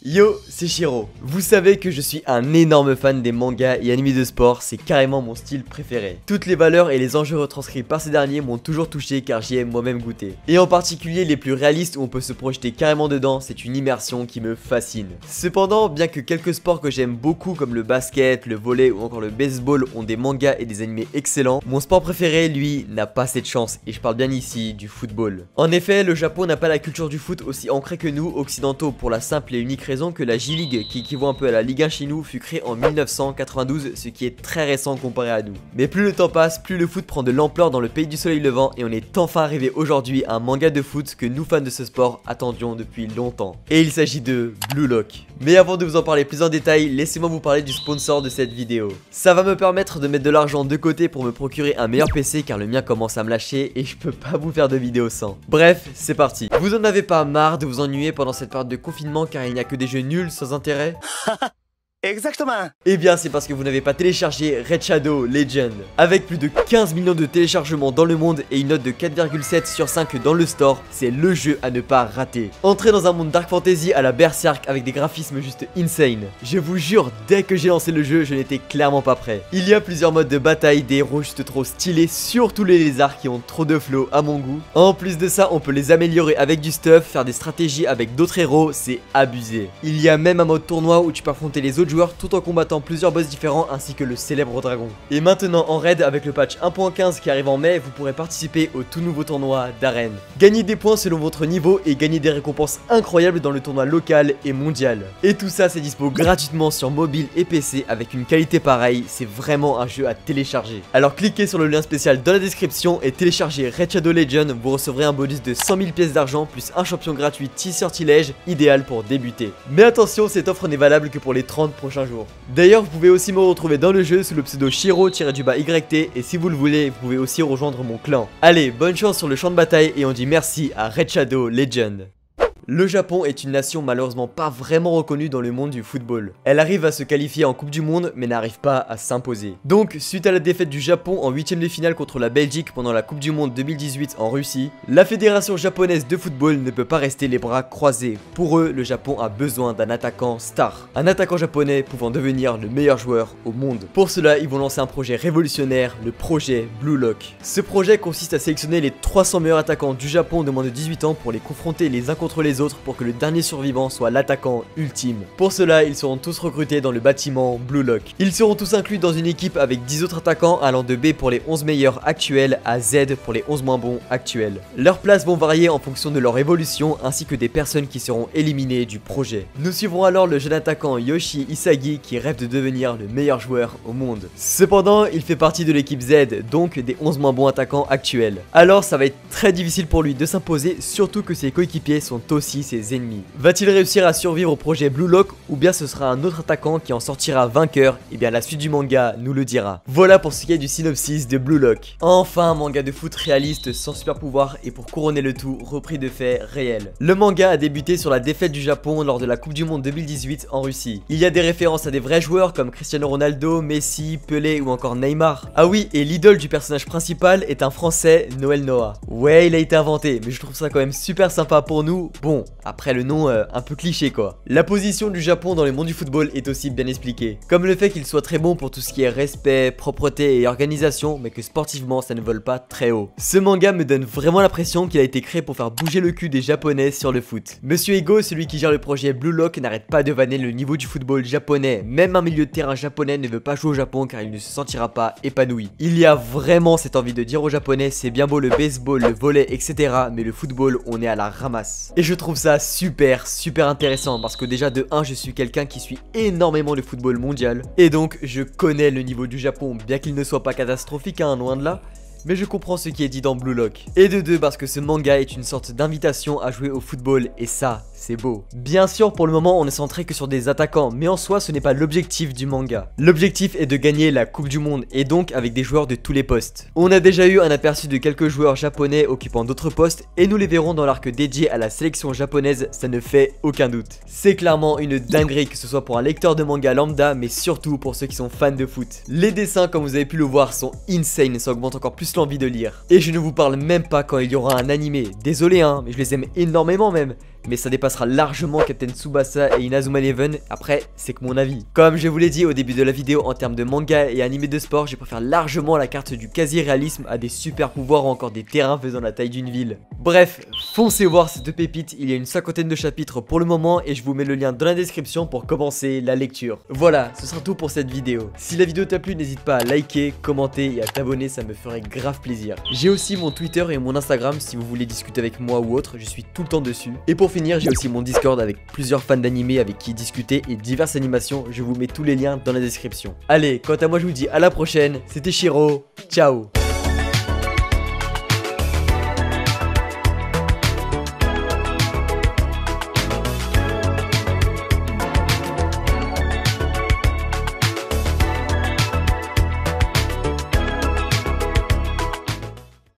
Yo, c'est Shiro. Vous savez que je suis un énorme fan des mangas et animés de sport, c'est carrément mon style préféré. Toutes les valeurs et les enjeux retranscrits par ces derniers m'ont toujours touché car j'y ai moi-même goûté. Et en particulier les plus réalistes où on peut se projeter carrément dedans, c'est une immersion qui me fascine. Cependant, bien que quelques sports que j'aime beaucoup comme le basket, le volley ou encore le baseball ont des mangas et des animés excellents, mon sport préféré, lui, n'a pas cette chance et je parle bien ici du football. En effet, le Japon n'a pas la culture du foot aussi ancrée que nous, occidentaux, pour la simple et unique raison que la J-League, qui équivaut un peu à la Ligue 1 chez nous, fut créée en 1992, ce qui est très récent comparé à nous. Mais plus le temps passe, plus le foot prend de l'ampleur dans le pays du soleil levant et on est enfin arrivé aujourd'hui à un manga de foot que nous fans de ce sport attendions depuis longtemps. Et il s'agit de Blue Lock. Mais avant de vous en parler plus en détail, laissez-moi vous parler du sponsor de cette vidéo. Ça va me permettre de mettre de l'argent de côté pour me procurer un meilleur PC car le mien commence à me lâcher et je peux pas vous faire de vidéo sans. Bref, c'est parti. Vous en avez pas marre de vous ennuyer pendant cette période de confinement car il n'y a que des jeux nuls sans intérêt? Exactement. Eh bien c'est parce que vous n'avez pas téléchargé Red Shadow Legend. Avec plus de 15 millions de téléchargements dans le monde et une note de 4,7 sur 5 dans le store, c'est le jeu à ne pas rater. Entrez dans un monde dark fantasy à la Berserk avec des graphismes juste insane. Je vous jure, dès que j'ai lancé le jeu, je n'étais clairement pas prêt. Il y a plusieurs modes de bataille, des héros juste trop stylés, surtout les lézards qui ont trop de flow à mon goût. En plus de ça, on peut les améliorer avec du stuff, faire des stratégies avec d'autres héros, c'est abusé. Il y a même un mode tournoi où tu peux affronter les autres joueurs tout en combattant plusieurs boss différents ainsi que le célèbre dragon. Et maintenant en raid avec le patch 1.15 qui arrive en mai, vous pourrez participer au tout nouveau tournoi d'arène. Gagnez des points selon votre niveau et gagner des récompenses incroyables dans le tournoi local et mondial. Et tout ça c'est dispo gratuitement sur mobile et PC avec une qualité pareille, c'est vraiment un jeu à télécharger. Alors cliquez sur le lien spécial dans la description et téléchargez Red Shadow Legend, vous recevrez un bonus de 100 000 pièces d'argent plus un champion gratuit T-Sortilège, idéal pour débuter. Mais attention, cette offre n'est valable que pour les 30 prochains jours. D'ailleurs, vous pouvez aussi me retrouver dans le jeu sous le pseudo Shiro-YT et si vous le voulez, vous pouvez aussi rejoindre mon clan. Allez, bonne chance sur le champ de bataille et on dit merci à Red Shadow Legend. Le Japon est une nation malheureusement pas vraiment reconnue dans le monde du football. Elle arrive à se qualifier en Coupe du Monde mais n'arrive pas à s'imposer. Donc suite à la défaite du Japon en 8ème de finale contre la Belgique pendant la Coupe du Monde 2018 en Russie, la fédération japonaise de football ne peut pas rester les bras croisés. Pour eux, le Japon a besoin d'un attaquant star. Un attaquant japonais pouvant devenir le meilleur joueur au monde. Pour cela, ils vont lancer un projet révolutionnaire, le projet Blue Lock. Ce projet consiste à sélectionner les 300 meilleurs attaquants du Japon de moins de 18 ans pour les confronter les uns contre les autres pour que le dernier survivant soit l'attaquant ultime. Pour cela, ils seront tous recrutés dans le bâtiment Blue Lock. Ils seront tous inclus dans une équipe avec 10 autres attaquants allant de B pour les 11 meilleurs actuels à Z pour les 11 moins bons actuels. Leurs places vont varier en fonction de leur évolution ainsi que des personnes qui seront éliminées du projet. Nous suivrons alors le jeune attaquant Yoshi Isagi qui rêve de devenir le meilleur joueur au monde. Cependant, il fait partie de l'équipe Z, donc des 11 moins bons attaquants actuels. Alors ça va être très difficile pour lui de s'imposer, surtout que ses coéquipiers sont aussi ses ennemis. Va-t-il réussir à survivre au projet Blue Lock ou bien ce sera un autre attaquant qui en sortira vainqueur? Et bien la suite du manga nous le dira. Voilà pour ce qui est du synopsis de Blue Lock. Enfin un manga de foot réaliste sans super pouvoir et pour couronner le tout repris de faits réels. Le manga a débuté sur la défaite du Japon lors de la Coupe du Monde 2018 en Russie. Il y a des références à des vrais joueurs comme Cristiano Ronaldo, Messi, Pelé ou encore Neymar. Ah oui, et l'idole du personnage principal est un français, Noël Noah. Ouais, il a été inventé, mais je trouve ça quand même super sympa pour nous. Bon, après le nom un peu cliché quoi. La position du Japon dans le monde du football est aussi bien expliquée. Comme le fait qu'il soit très bon pour tout ce qui est respect, propreté et organisation, mais que sportivement ça ne vole pas très haut. Ce manga me donne vraiment l'impression qu'il a été créé pour faire bouger le cul des japonais sur le foot. Monsieur Ego, celui qui gère le projet Blue Lock, n'arrête pas de vanner le niveau du football japonais. Même un milieu de terrain japonais ne veut pas jouer au Japon car il ne se sentira pas épanoui. Il y a vraiment cette envie de dire aux japonais c'est bien beau le baseball, le volley, etc. mais le football on est à la ramasse. Et je trouve ça super intéressant parce que déjà de 1 je suis quelqu'un qui suit énormément le football mondial et donc je connais le niveau du Japon bien qu'il ne soit pas catastrophique hein, loin de là. Mais je comprends ce qui est dit dans Blue Lock. Et de 2 parce que ce manga est une sorte d'invitation à jouer au football et ça, c'est beau. Bien sûr, pour le moment, on est centré que sur des attaquants, mais en soi, ce n'est pas l'objectif du manga. L'objectif est de gagner la Coupe du Monde et donc avec des joueurs de tous les postes. On a déjà eu un aperçu de quelques joueurs japonais occupant d'autres postes et nous les verrons dans l'arc dédié à la sélection japonaise, ça ne fait aucun doute. C'est clairement une dinguerie que ce soit pour un lecteur de manga lambda, mais surtout pour ceux qui sont fans de foot. Les dessins, comme vous avez pu le voir, sont insane, ça augmente encore plus l'envie de lire. Et je ne vous parle même pas quand il y aura un animé. Désolé hein, mais je les aime énormément même. mais ça dépassera largement Captain Tsubasa et Inazuma Eleven. Après, c'est que mon avis. Comme je vous l'ai dit au début de la vidéo, en termes de manga et animé de sport, je préfère largement la carte du quasi-réalisme à des super pouvoirs ou encore des terrains faisant la taille d'une ville. Bref, foncez voir cette pépite, il y a une 50aine de chapitres pour le moment et je vous mets le lien dans la description pour commencer la lecture. Voilà, ce sera tout pour cette vidéo. Si la vidéo t'a plu, n'hésite pas à liker, commenter et à t'abonner, ça me ferait grave plaisir. J'ai aussi mon Twitter et mon Instagram si vous voulez discuter avec moi ou autre, je suis tout le temps dessus. Et pour finir, j'ai aussi mon Discord avec plusieurs fans d'animé avec qui discuter et diverses animations, je vous mets tous les liens dans la description. Allez, quant à moi je vous dis à la prochaine, c'était Shiro, ciao.